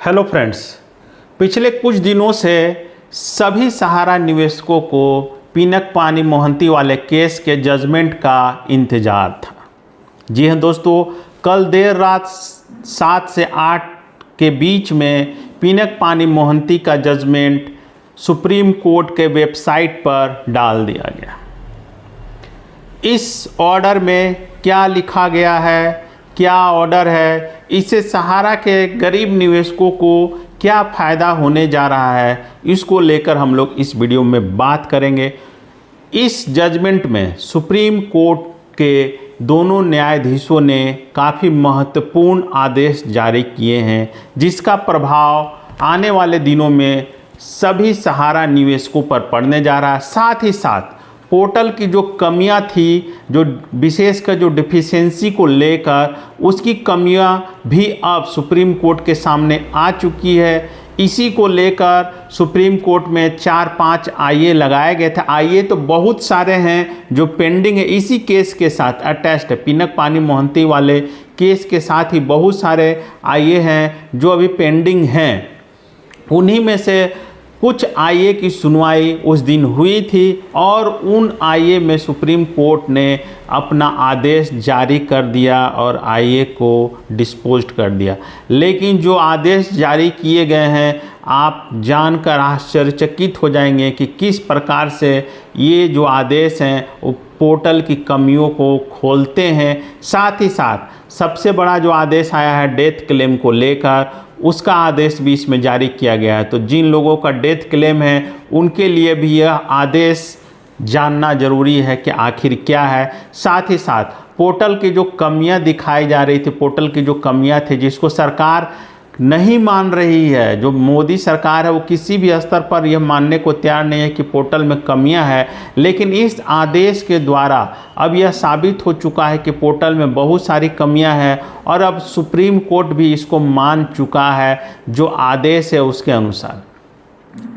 Hello friends, पिछले कुछ दिनों से सभी सहारा निवेशकों को पिनक पानी मोहंती वाले केस के जजमेंट का इंतज़ार था। जी हाँ दोस्तों, कल देर रात 7 से 8 के बीच में पिनक पानी मोहंती का जजमेंट सुप्रीम कोर्ट के वेबसाइट पर डाल दिया गया। इस ऑर्डर में क्या लिखा गया है, क्या ऑर्डर है, इससे सहारा के गरीब निवेशकों को क्या फ़ायदा होने जा रहा है, इसको लेकर हम लोग इस वीडियो में बात करेंगे। इस जजमेंट में सुप्रीम कोर्ट के दोनों न्यायाधीशों ने काफ़ी महत्वपूर्ण आदेश जारी किए हैं, जिसका प्रभाव आने वाले दिनों में सभी सहारा निवेशकों पर पड़ने जा रहा है। साथ ही साथ पोर्टल की जो कमियां थी, जो विशेषकर जो डिफिशियंसी को लेकर, उसकी कमियां भी अब सुप्रीम कोर्ट के सामने आ चुकी है। इसी को लेकर सुप्रीम कोर्ट में 4-5 आईए लगाए गए थे। आईए तो बहुत सारे हैं जो पेंडिंग है, इसी केस के साथ अटैच्ड है। पिनक पानी मोहंती वाले केस के साथ ही बहुत सारे आईए हैं जो अभी पेंडिंग हैं। उन्हीं में से कुछ आईए की सुनवाई उस दिन हुई थी और उन आईए में सुप्रीम कोर्ट ने अपना आदेश जारी कर दिया और आईए को डिस्पोज्ड कर दिया। लेकिन जो आदेश जारी किए गए हैं, आप जानकर आश्चर्यचकित हो जाएंगे कि किस प्रकार से ये जो आदेश हैं वो पोर्टल की कमियों को खोलते हैं। साथ ही साथ सबसे बड़ा जो आदेश आया है डेथ क्लेम को लेकर, उसका आदेश भी इसमें जारी किया गया है। तो जिन लोगों का डेथ क्लेम है उनके लिए भी यह आदेश जानना जरूरी है कि आखिर क्या है। साथ ही साथ पोर्टल की जो कमियां दिखाई जा रही थी, पोर्टल की जो कमियां थी जिसको सरकार नहीं मान रही है, जो मोदी सरकार है वो किसी भी स्तर पर यह मानने को तैयार नहीं है कि पोर्टल में कमियां हैं। लेकिन इस आदेश के द्वारा अब यह साबित हो चुका है कि पोर्टल में बहुत सारी कमियां हैं और अब सुप्रीम कोर्ट भी इसको मान चुका है जो आदेश है उसके अनुसार।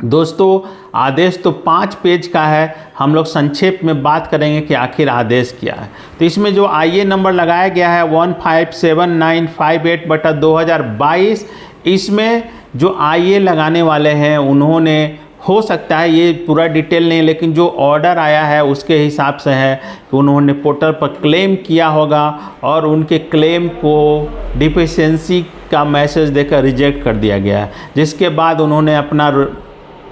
दोस्तों, आदेश तो 5 पेज का है, हम लोग संक्षेप में बात करेंगे कि आखिर आदेश क्या है। तो इसमें जो आईए नंबर लगाया गया है 157958/2022, इसमें जो आईए लगाने वाले हैं उन्होंने, हो सकता है ये पूरा डिटेल नहीं, लेकिन जो ऑर्डर आया है उसके हिसाब से है कि उन्होंने पोर्टल पर क्लेम किया होगा और उनके क्लेम को डिफिशियंसी का मैसेज देकर रिजेक्ट कर दिया गया है, जिसके बाद उन्होंने अपना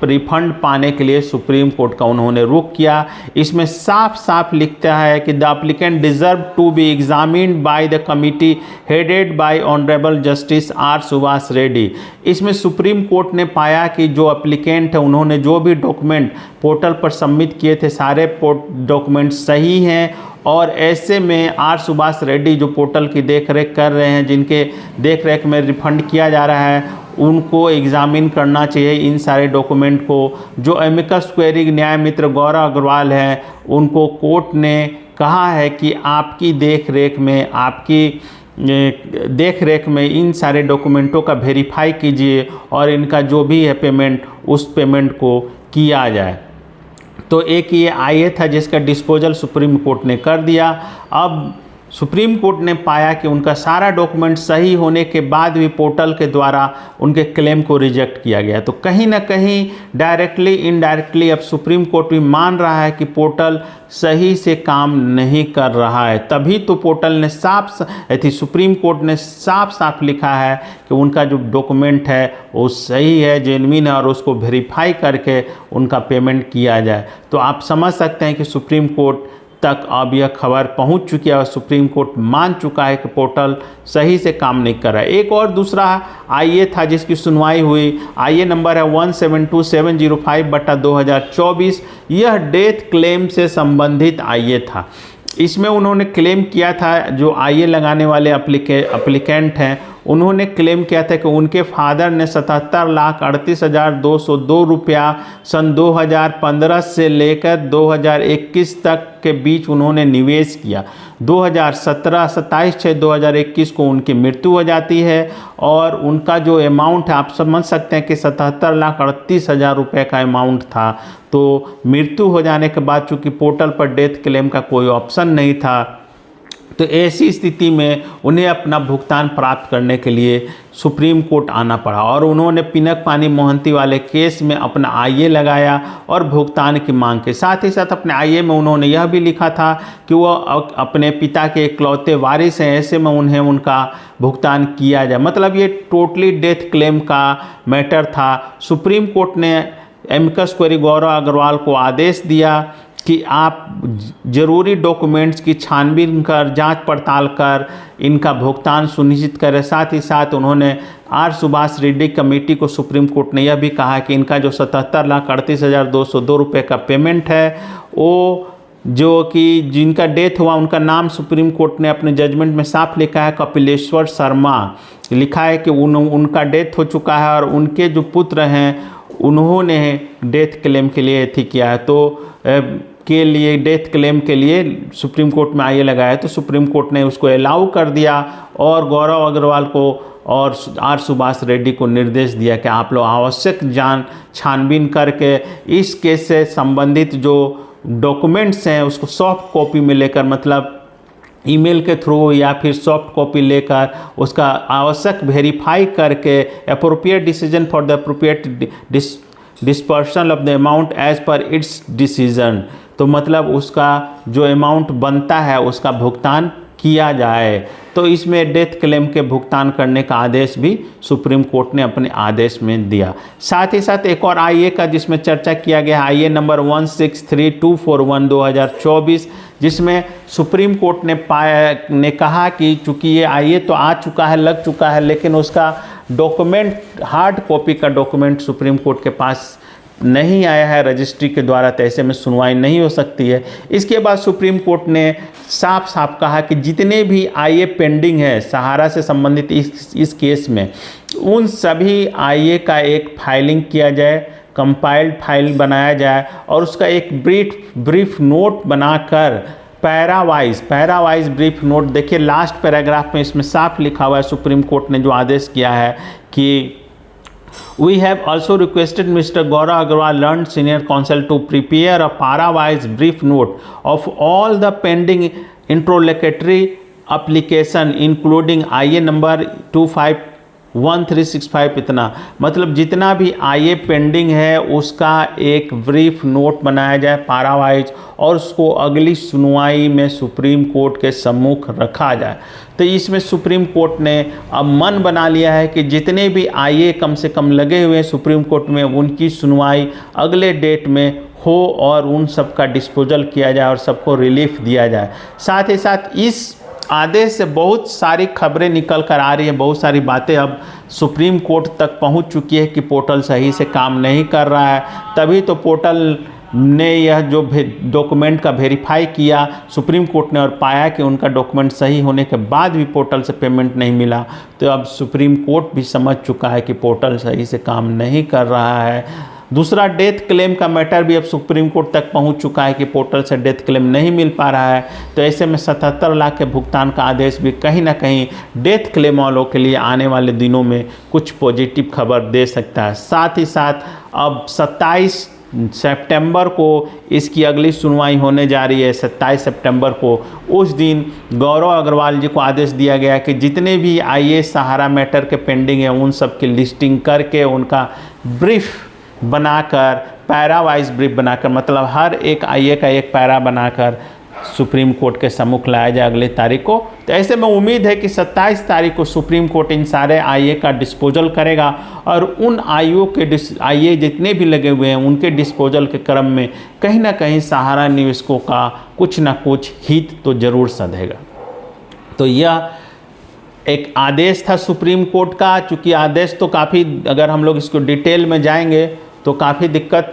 रिफंड पाने के लिए सुप्रीम कोर्ट का उन्होंने रुख किया। इसमें साफ साफ लिखता है कि the applicant deserve to be examined by the committee headed by honourable justice R Subhash Reddy. इसमें सुप्रीम कोर्ट ने पाया कि जो एप्लीकेंट है उन्होंने जो भी डॉक्यूमेंट पोर्टल पर सबमिट किए थे, सारे डॉक्यूमेंट सही हैं और ऐसे में आर सुभाष रेड्डी जो पोर्टल की देखरेख कर रहे हैं, जिनके देखरेख में रिफंड किया जा रहा है, उनको एग्जामिन करना चाहिए इन सारे डॉक्यूमेंट को। जो एमिकस क्वेरी न्याय मित्र गौरव अग्रवाल हैं, उनको कोर्ट ने कहा है कि आपकी देखरेख में इन सारे डॉक्यूमेंटों का वेरीफाई कीजिए और इनका जो भी है पेमेंट, उस पेमेंट को किया जाए। तो एक ये आईए था जिसका डिस्पोजल सुप्रीम कोर्ट ने कर दिया। अब सुप्रीम कोर्ट ने पाया कि उनका सारा डॉक्यूमेंट सही होने के बाद भी पोर्टल के द्वारा उनके क्लेम को रिजेक्ट किया गया। तो कहीं ना कहीं डायरेक्टली इनडायरेक्टली अब सुप्रीम कोर्ट भी मान रहा है कि पोर्टल सही से काम नहीं कर रहा है। तभी तो पोर्टल ने सुप्रीम कोर्ट ने साफ साफ लिखा है कि उनका जो डॉक्यूमेंट है वो सही है, जेन्युइन है और उसको वेरीफाई करके उनका पेमेंट किया जाए। तो आप समझ सकते हैं कि सुप्रीम कोर्ट तक अब यह खबर पहुंच चुकी है और सुप्रीम कोर्ट मान चुका है कि पोर्टल सही से काम नहीं कर रहा है। एक और दूसरा आईए था जिसकी सुनवाई हुई, आईए नंबर है 172705/2024। यह डेथ क्लेम से संबंधित आईए था। इसमें उन्होंने क्लेम किया था, जो आईए लगाने वाले एप्लीकेंट हैं उन्होंने क्लेम किया था कि उनके फादर ने 77,38,202 रुपया सन 2015 से लेकर 2021 तक के बीच उन्होंने निवेश किया। 27/6/2021 को उनकी मृत्यु हो जाती है और उनका जो अमाउंट है, आप समझ सकते हैं कि 77,38,000 रुपये का अमाउंट था। तो मृत्यु हो जाने के बाद चूँकि पोर्टल पर डेथ क्लेम का कोई ऑप्शन नहीं था, तो ऐसी स्थिति में उन्हें अपना भुगतान प्राप्त करने के लिए सुप्रीम कोर्ट आना पड़ा और उन्होंने पिनक पानी मोहंती वाले केस में अपना आईए लगाया और भुगतान की मांग की। साथ ही साथ अपने आईए में उन्होंने यह भी लिखा था कि वो अपने पिता के इकलौते वारिस हैं, ऐसे में उन्हें उनका भुगतान किया जाए। मतलब ये टोटली डेथ क्लेम का मैटर था। सुप्रीम कोर्ट ने एमिकस क्वेरी गौरव अग्रवाल को आदेश दिया कि आप ज़रूरी डॉक्यूमेंट्स की छानबीन कर, जांच पड़ताल कर इनका भुगतान सुनिश्चित करें। साथ ही साथ उन्होंने आर सुभाष रेड्डी कमेटी को सुप्रीम कोर्ट ने यह भी कहा कि इनका जो 77,38,202 रुपये का पेमेंट है, वो जो कि जिनका डेथ हुआ उनका नाम सुप्रीम कोर्ट ने अपने जजमेंट में साफ लिखा है, कपिलेश्वर शर्मा लिखा है कि उनका डेथ हो चुका है और उनके जो पुत्र हैं उन्होंने डेथ क्लेम के लिए एथी किया है, तो के लिए डेथ क्लेम के लिए सुप्रीम कोर्ट में आईए लगाया। तो सुप्रीम कोर्ट ने उसको अलाउ कर दिया और गौरव अग्रवाल को और आर सुभाष रेड्डी को निर्देश दिया कि आप लोग आवश्यक छानबीन करके इस केस से संबंधित जो डॉक्यूमेंट्स हैं उसको सॉफ्ट कॉपी में लेकर, मतलब ईमेल के थ्रू या फिर सॉफ्ट कॉपी लेकर उसका आवश्यक वेरीफाई करके appropriate decision for the appropriate dispersal of the amount as per its decision, तो मतलब उसका जो अमाउंट बनता है उसका भुगतान किया जाए। तो इसमें डेथ क्लेम के भुगतान करने का आदेश भी सुप्रीम कोर्ट ने अपने आदेश में दिया। साथ ही साथ एक और आईए का जिसमें चर्चा किया गया, आईए नंबर 163241 2024, जिसमें सुप्रीम कोर्ट ने कहा कि चूंकि ये आईए तो आ चुका है, लग चुका है, लेकिन उसका डॉक्यूमेंट, हार्ड कॉपी का डॉक्यूमेंट सुप्रीम कोर्ट के पास नहीं आया है रजिस्ट्री के द्वारा, तो ऐसे में सुनवाई नहीं हो सकती है। इसके बाद सुप्रीम कोर्ट ने साफ साफ कहा कि जितने भी आईए पेंडिंग है सहारा से संबंधित इस केस में, उन सभी आईए का एक फाइलिंग किया जाए, कंपाइल्ड फाइल बनाया जाए और उसका एक ब्रीफ नोट बनाकर पैरावाइज ब्रीफ नोट, देखिए लास्ट पैराग्राफ में इसमें साफ लिखा हुआ है, सुप्रीम कोर्ट ने जो आदेश किया है कि We have also requested Mr. Gaurav Agarwal, learned senior counsel, to prepare a para-wise brief note of all the pending interlocutory application, including IA number 251365 इतना, मतलब जितना भी आईए पेंडिंग है उसका एक ब्रीफ नोट बनाया जाए पारावाइज और उसको अगली सुनवाई में सुप्रीम कोर्ट के सम्मुख रखा जाए। तो इसमें सुप्रीम कोर्ट ने अब मन बना लिया है कि जितने भी आईए कम से कम लगे हुए हैं सुप्रीम कोर्ट में, उनकी सुनवाई अगले डेट में हो और उन सब का डिस्पोजल किया जाए और सबको रिलीफ दिया जाए। साथ ही साथ इस आदेश से बहुत सारी खबरें निकल कर आ रही है, बहुत सारी बातें अब सुप्रीम कोर्ट तक पहुंच चुकी है कि पोर्टल सही से काम नहीं कर रहा है। तभी तो पोर्टल ने यह जो डॉक्यूमेंट का वेरीफाई किया सुप्रीम कोर्ट ने और पाया कि उनका डॉक्यूमेंट सही होने के बाद भी पोर्टल से पेमेंट नहीं मिला। तो अब सुप्रीम कोर्ट भी समझ चुका है कि पोर्टल सही से काम नहीं कर रहा है। दूसरा, डेथ क्लेम का मैटर भी अब सुप्रीम कोर्ट तक पहुंच चुका है कि पोर्टल से डेथ क्लेम नहीं मिल पा रहा है। तो ऐसे में 77 लाख के भुगतान का आदेश भी कहीं ना कहीं डेथ क्लेम वालों के लिए आने वाले दिनों में कुछ पॉजिटिव खबर दे सकता है। साथ ही साथ अब 27 सितंबर को इसकी अगली सुनवाई होने जा रही है। 27 सितंबर को उस दिन गौरव अग्रवाल जी को आदेश दिया गया कि जितने भी आईए सहारा मैटर के पेंडिंग हैं उन सब की लिस्टिंग करके उनका ब्रीफ बनाकर, पैरावाइज ब्रीफ बनाकर, मतलब हर एक आईए का एक पैरा बनाकर सुप्रीम कोर्ट के सम्मुख लाया जाए अगले तारीख को। तो ऐसे में उम्मीद है कि 27 तारीख को सुप्रीम कोर्ट इन सारे आईए का डिस्पोजल करेगा और उन आईए जितने भी लगे हुए हैं उनके डिस्पोजल के क्रम में कहीं ना कहीं सहारा निवेशकों का कुछ ना कुछ हित तो जरूर सधेगा। तो यह एक आदेश था सुप्रीम कोर्ट का। चूँकि आदेश तो काफ़ी, अगर हम लोग इसको डिटेल में जाएंगे तो काफ़ी दिक्कत,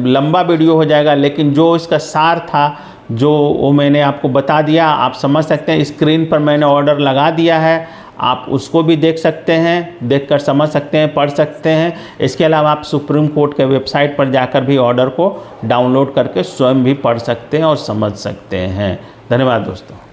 लंबा वीडियो हो जाएगा, लेकिन जो इसका सार था जो वो मैंने आपको बता दिया, आप समझ सकते हैं। स्क्रीन पर मैंने ऑर्डर लगा दिया है, आप उसको भी देख सकते हैं, देखकर समझ सकते हैं, पढ़ सकते हैं। इसके अलावा आप सुप्रीम कोर्ट के वेबसाइट पर जाकर भी ऑर्डर को डाउनलोड करके स्वयं भी पढ़ सकते हैं और समझ सकते हैं। धन्यवाद दोस्तों।